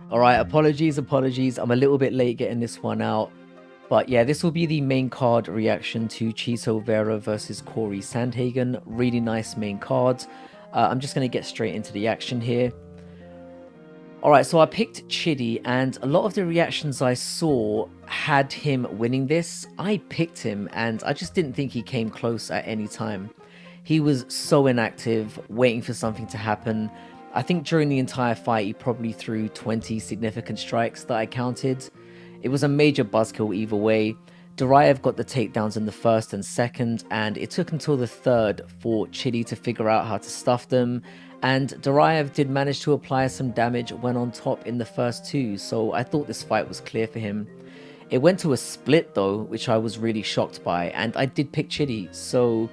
All right, apologies. I'm a little bit late getting this one out. But yeah, this will be the main card reaction to Chito Vera versus Corey Sandhagen. Really nice main card. I'm just going to get straight into the action here. Alright, so I picked Chidi, and a lot of the reactions I saw had him winning this. I picked him, and I just didn't think he came close at any time. He was so inactive, waiting for something to happen. I think during the entire fight, he probably threw 20 significant strikes that I counted. It was a major buzzkill either way. Duraev got the takedowns in the first and second, and it took until the third for Chidi to figure out how to stuff them. And Duraev did manage to apply some damage when on top in the first two, so I thought this fight was clear for him. It went to a split though, which I was really shocked by, and I did pick Chidi, so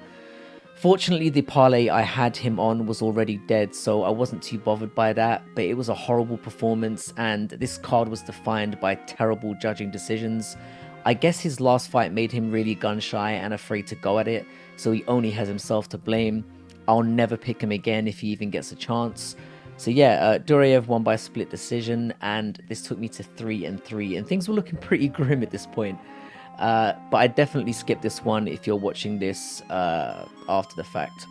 fortunately the parlay I had him on was already dead, so I wasn't too bothered by that, but it was a horrible performance, and this card was defined by terrible judging decisions. I guess his last fight made him really gun-shy and afraid to go at it, so he only has himself to blame. I'll never pick him again if he even gets a chance. So yeah, Duraev won by split decision, and this took me to 3-3, and things were looking pretty grim at this point. But I definitely skipped this one if you're watching this after the fact.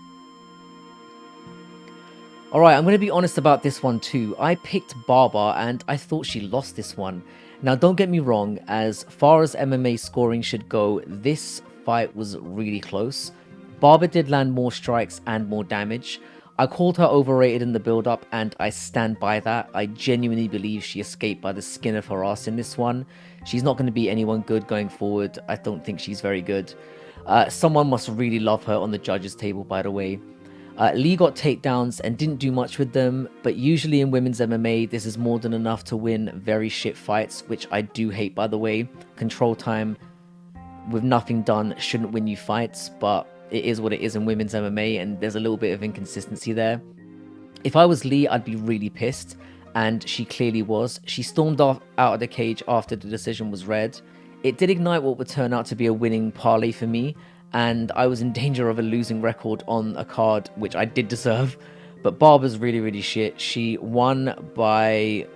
Alright, I'm going to be honest about this one too. I picked Barber, and I thought she lost this one. Now, don't get me wrong, as far as MMA scoring should go, this fight was really close. Barber did land more strikes and more damage. I called her overrated in the build-up, and I stand by that. I genuinely believe she escaped by the skin of her ass in this one. She's not going to be anyone good going forward. I don't think she's very good. Someone must really love her on the judges table, by the way. Lee got takedowns and didn't do much with them, but usually in women's MMA, this is more than enough to win very shit fights, which I do hate, by the way. Control time with nothing done shouldn't win you fights, but it is what it is in women's MMA, and there's a little bit of inconsistency there. If I was Lee, I'd be really pissed, and she clearly was. She stormed off out of the cage after the decision was read. It did ignite what would turn out to be a winning parlay for me, and I was in danger of a losing record on a card, which I did deserve. But Barber's really shit. She won by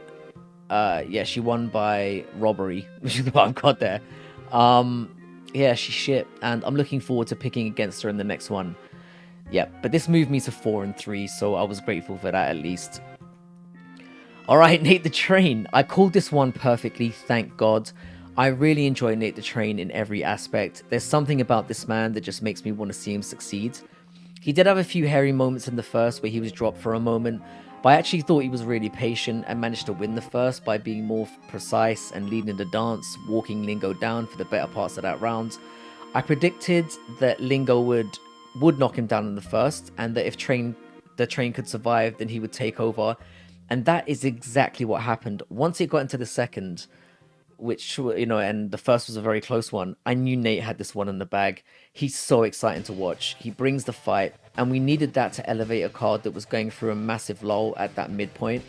she won by robbery, which is what I've got there. Yeah, she's shit, and I'm looking forward to picking against her in the next one. Yeah, but this moved me to 4-3, so I was grateful for that at least. Alright, Nate the Train. I called this one perfectly, thank God. I really enjoy Nate the Train in every aspect. There's something about this man that just makes me want to see him succeed. He did have a few hairy moments in the first where he was dropped for a moment, but I actually thought he was really patient and managed to win the first by being more precise and leading the dance, walking Lingo down for the better parts of that round. I predicted that Lingo would knock him down in the first, and that if the train could survive, then he would take over. And that is exactly what happened. Once it got into the second, which, and the first was a very close one, I knew Nate had this one in the bag. He's so exciting to watch. He brings the fight, and we needed that to elevate a card that was going through a massive lull at that midpoint.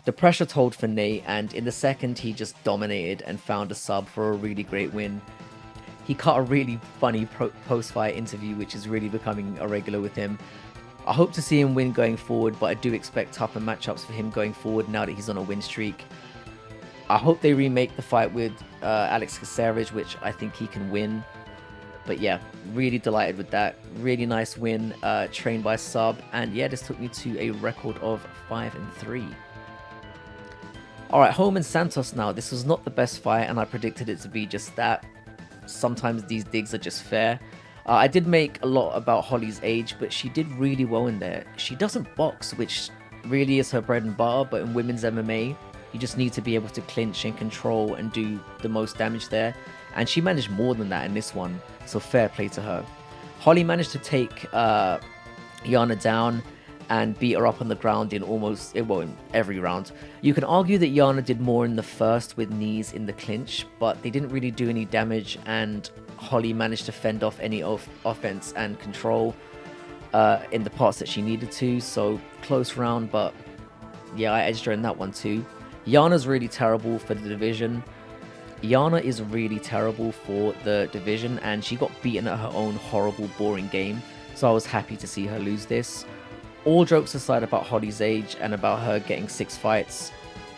The pressure told for Nate, and in the second, he just dominated and found a sub for a really great win. He cut a really funny post-fight interview, which is really becoming a regular with him. I hope to see him win going forward, but I do expect tougher matchups for him going forward now that he's on a win streak. I hope they remake the fight with Alex Caceres, which I think he can win. But yeah, really delighted with that. Really nice win, trained by sub. And yeah, this took me to a record of 5-3. Alright, Holm and Santos now. This was not the best fight, and I predicted it to be just that. Sometimes these digs are just fair. I did make a lot about Holly's age, but she did really well in there. She doesn't box, which really is her bread and butter, but in women's MMA, you just need to be able to clinch and control and do the most damage there. And she managed more than that in this one, so fair play to her. Holly managed to take Yana down and beat her up on the ground in in every round. You can argue that Yana did more in the first with knees in the clinch, but they didn't really do any damage, and Holly managed to fend off any offense and control in the parts that she needed to, so close round, but yeah, I edged her in that one too. Yana's really terrible for the division. Yana is really terrible for the division, and she got beaten at her own horrible, boring game, so I was happy to see her lose this. All jokes aside about Holly's age and about her getting 6 fights,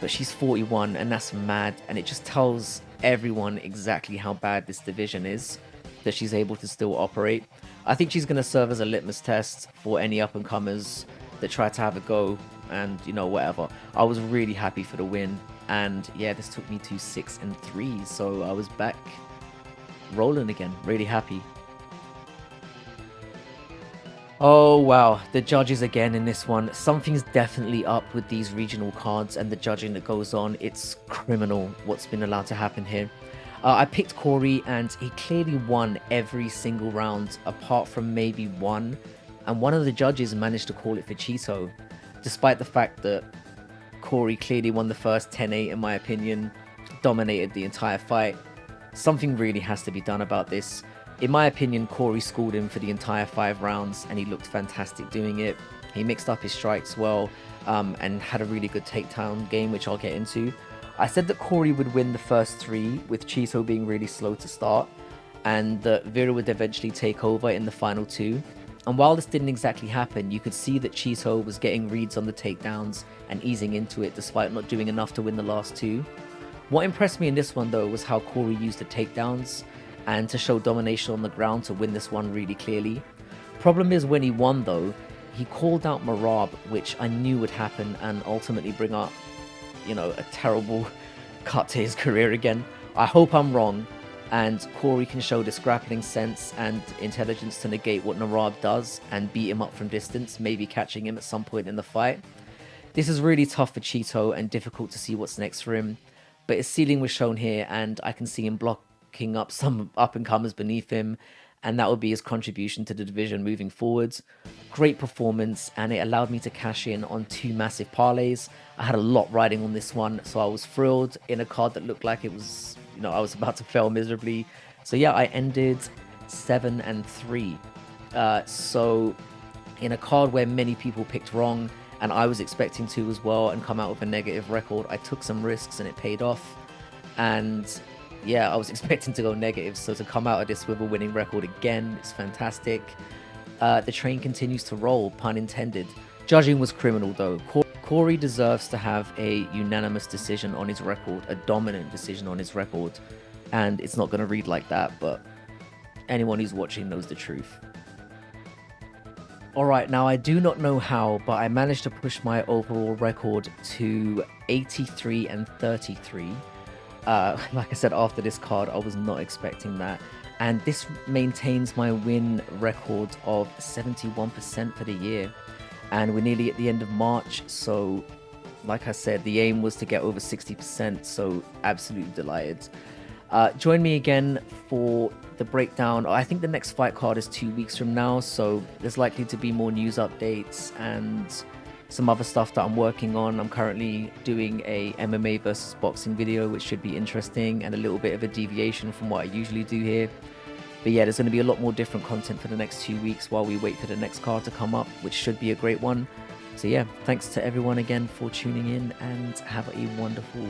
but she's 41, and that's mad. And it just tells everyone exactly how bad this division is, that she's able to still operate. I think she's going to serve as a litmus test for any up-and-comers that try to have a go and, you know, whatever. I was really happy for the win. And yeah, this took me to 6-3, so I was back rolling again. Really happy. Oh wow, the judges again in this one. Something's definitely up with these regional cards and the judging that goes on. It's criminal what's been allowed to happen here. I picked Corey and he clearly won every single round apart from maybe one. And one of the judges managed to call it for Chito, despite the fact that Corey clearly won the first 10-8 in my opinion, dominated the entire fight. Something really has to be done about this. In my opinion, Corey schooled him for the entire 5 rounds and he looked fantastic doing it. He mixed up his strikes well and had a really good takedown game, which I'll get into. I said that Corey would win the first 3, with Chito being really slow to start, and that Vera would eventually take over in the final 2. And while this didn't exactly happen, you could see that Chito was getting reads on the takedowns and easing into it despite not doing enough to win the last 2. What impressed me in this one though was how Corey used the takedowns and to show domination on the ground to win this one really clearly. Problem is, when he won though, he called out Marab, which I knew would happen and ultimately bring up, you know, a terrible cut to his career again. I hope I'm wrong and Corey can show this grappling sense and intelligence to negate what Marab does and beat him up from distance, maybe catching him at some point in the fight. This is really tough for Chito and difficult to see what's next for him, but his ceiling was shown here and I can see him blocking up some up-and-comers beneath him, and that would be his contribution to the division moving forwards. Great performance, and it allowed me to cash in on 2 massive parlays. I had a lot riding on this one, so I was thrilled in a card that looked like it was, you know, I was about to fail miserably. So yeah, I ended 7-3. So in a card where many people picked wrong, and I was expecting to as well and come out with a negative record, I took some risks and it paid off. And yeah, I was expecting to go negative, so to come out of this with a winning record again, it's fantastic. The train continues to roll, pun intended. Judging was criminal though. Corey deserves to have a unanimous decision on his record, a dominant decision on his record, and it's not going to read like that, but anyone who's watching knows the truth. Alright, now I do not know how, but I managed to push my overall record to 83-33. Like I said, after this card, I was not expecting that. And this maintains my win record of 71% for the year. And we're nearly at the end of March, so like I said, the aim was to get over 60%, so absolutely delighted. Join me again for the breakdown. I think the next fight card is 2 weeks from now, so there's likely to be more news updates and some other stuff that I'm working on. I'm currently doing a MMA versus boxing video, which should be interesting and a little bit of a deviation from what I usually do here. But yeah, there's going to be a lot more different content for the next 2 weeks while we wait for the next card to come up, which should be a great one. So yeah, thanks to everyone again for tuning in and have a wonderful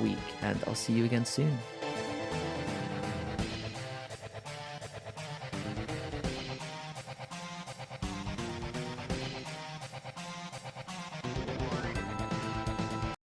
week, and I'll see you again soon.